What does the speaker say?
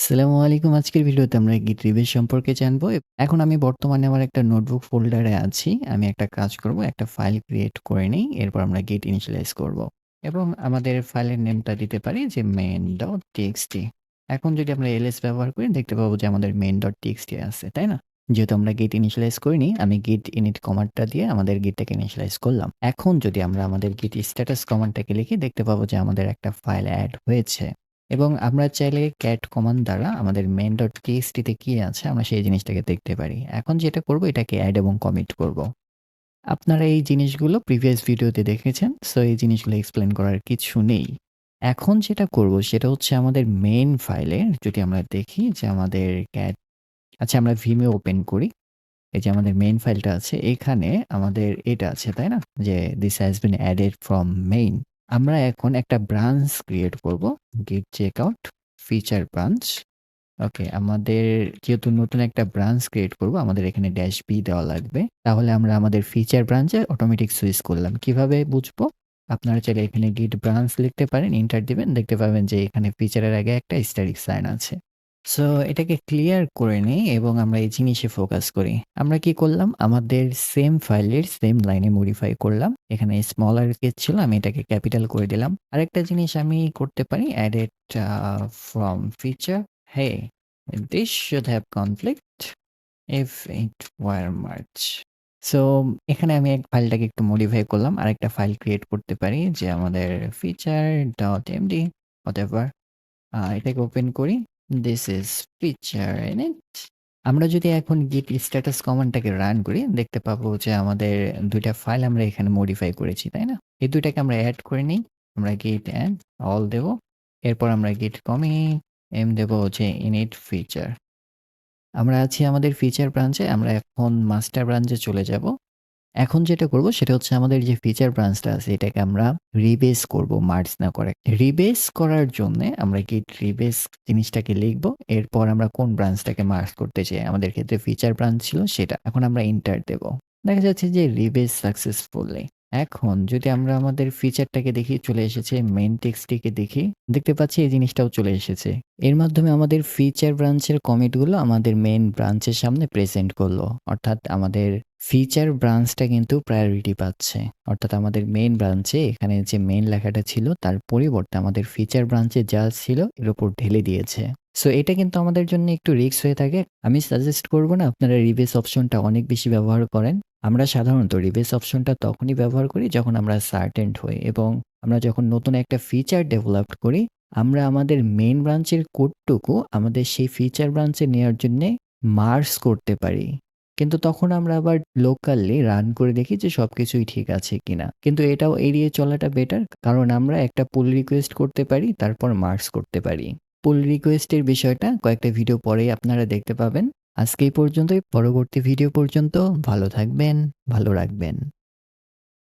আসসালামু আলাইকুম। আজকের ভিডিওতে আমরা Git রিবেজ সম্পর্কে জানবো। এখন আমি বর্তমানে আমার একটা নোটবুক ফোল্ডারে আছি। আমি একটা কাজ করব, একটা ফাইল ক্রিয়েট করে নেই। এরপর আমরা Git initialize করব। এবং আমাদের ফাইলের নেমটা দিতে পারি যে main.txt। এখন যদি আমরা ls ব্যবহার করি দেখতে পাবো যে আমাদের main.txt আছে, তাই না? যেহেতু আমরা Git initialize করিনি, আমি git init কমান্ডটা দিয়ে আমাদের Gitটাকে initialize করলাম। এখন যদি আমরা আমাদের git status কমান্ডটাকে লিখি দেখতে পাবো যে আমাদের একটা ফাইল এড হয়েছে। এবং আমরা চাইলে cat কমান্ড দ্বারা আমাদের main.txt তে কি আছে আমরা সেই জিনিসটাকে দেখতে পারি। এখন যেটা করব এটাকে এড এবং কমিট করব। আপনারা এই জিনিসগুলো প্রিভিয়াস ভিডিওতে দেখেছেন। সো এই জিনিসগুলো এক্সপ্লেইন করার কিছু নেই। এখন যেটা করব সেটা হচ্ছে আমাদের মেইন ফাইলে যদি আমরা দেখি যে আমাদের cat আচ্ছা আমরা Vimeo ওপেন করি। এই যে আমাদের মেইন ফাইলটা আছে এখানে আমাদের এটা আছে, তাই না? যে this has been added from main। আমরা এখন একটা ব্রাঞ্চ ক্রিয়েট করব git checkout feature branch। ওকে, আমাদের যেহেতু নতুন একটা ব্রাঞ্চ ক্রিয়েট করব আমাদের এখানে -b দেওয়া লাগবে। তাহলে আমরা আমাদের ফিচার ব্রাঞ্চে অটোমেটিক সুইচ করলাম। কিভাবে বুঝবো? আপনারা চাইলে এখানে git branch লিখতে পারেন, এন্টার দিবেন। দেখতে পাবেন যে এখানে ফিচারের আগে একটা স্ট্যাটিক সাইন আছে। সো এটাকে ক্লিয়ার করে নেই এবং আমরা এই জিনিসে ফোকাস করি। আমরা কি করলাম? আমাদের সেম ফাইলের সেম লাইনে মডিফাই করলাম। এখানে স্মলার কেস ছিল, আমি এটাকে ক্যাপিটাল করে দিলাম। আরেকটা জিনিস আমি করতে পারি added from feature. Hey, this should have conflict if it were merge. So এখানে আমি ফাইলটাকে একটু মডিফাই করলাম। আরেকটা ফাইল ক্রিয়েট করতে পারি যে আমাদের feature.md whatever। এটাকে ওপেন করি। This is feature in it। আমরা যদি এখন git status কমান্ডটাকে রান করি দেখতে পাবো যে আমাদের ২ টা ফাইল আমরা এখানে মডিফাই করেছি, তাই না? এই ২ টাকে আমরা এড করে নেই। আমরা git add all দেব। এরপর আমরা git commit m দেব হচ্ছে init feature। আমরা আছি আমাদের ফিচার ব্রাঞ্চে। আমরা এখন মাস্টার ব্রাঞ্চে চলে যাব। এখন যেটা করব সেটা হচ্ছে আমাদের যে ফিচার ব্রাঞ্চটা আছে এটাকে আমরা রিবেস করব, মার্জ না করে। রিবেস করার জন্যে আমরা git রিবেস জিনিসটাকে লিখব। এরপর আমরা কোন ব্রাঞ্চটাকে মার্জ করতে চাই। আমাদের ক্ষেত্রে ফিচার ব্রাঞ্চ ছিল সেটা। এখন আমরা এন্টার দেব। দেখা যাচ্ছে যে রিবেস সাকসেসফুলি। এখন যদি আমরা আমাদের ফিচারটাকে দেখি চলে এসেছে, মেইন টেক্সটটিকে দেখি দেখতে পাচ্ছি এই জিনিসটাও চলে এসেছে। এর মাধ্যমে আমাদের ফিচার ব্রাঞ্চের কমিটগুলো আমাদের মেইন ব্রাঞ্চের সামনে প্রেজেন্ট করলো। অর্থাৎ আমাদের ফিচার ব্রাঞ্চটা কিন্তু প্রায়োরিটি পাচ্ছে। অর্থাৎ আমাদের মেইন ব্রাঞ্চে এখানে যে মেইন লেখাটা ছিল তার পরিবর্তে আমাদের ফিচার ব্রাঞ্চে যা ছিল এর উপর ঢেলে দিয়েছে। সো এটা কিন্তু আমাদের জন্য একটু রিস্ক হয়ে থাকে। আমি সাজেস্ট করব না আপনারা রিবেস অপশনটা অনেক বেশি ব্যবহার করেন। আমরা সাধারণত রিবেস অপশনটা তখনই ব্যবহার করি যখন আমরা সার্টেন্ট হই এবং আমরা যখন নতুন একটা ফিচার ডেভেলপ করি আমরা আমাদের মেইন ব্রাঞ্চের কোডটুকু আমাদের সেই ফিচার ব্রাঞ্চে নেওয়ার জন্যে মার্জ করতে পারি। কিন্তু তখন আমরা আবার লোকালি রান করে দেখি যে সবকিছুই ঠিক আছে কিনা। কিন্তু এটাও এড়িয়ে চলাটা বেটার, কারণ আমরা একটা পুল রিকোয়েস্ট করতে পারি তারপর মার্জ করতে পারি। পুল রিকোয়েস্টের বিষয়টা কয়েকটা ভিডিও পরেই আপনারা দেখতে পাবেন। আজকে এই পর্যন্তই। পরবর্তী ভিডিও পর্যন্ত ভালো থাকবেন, ভালো রাখবেন।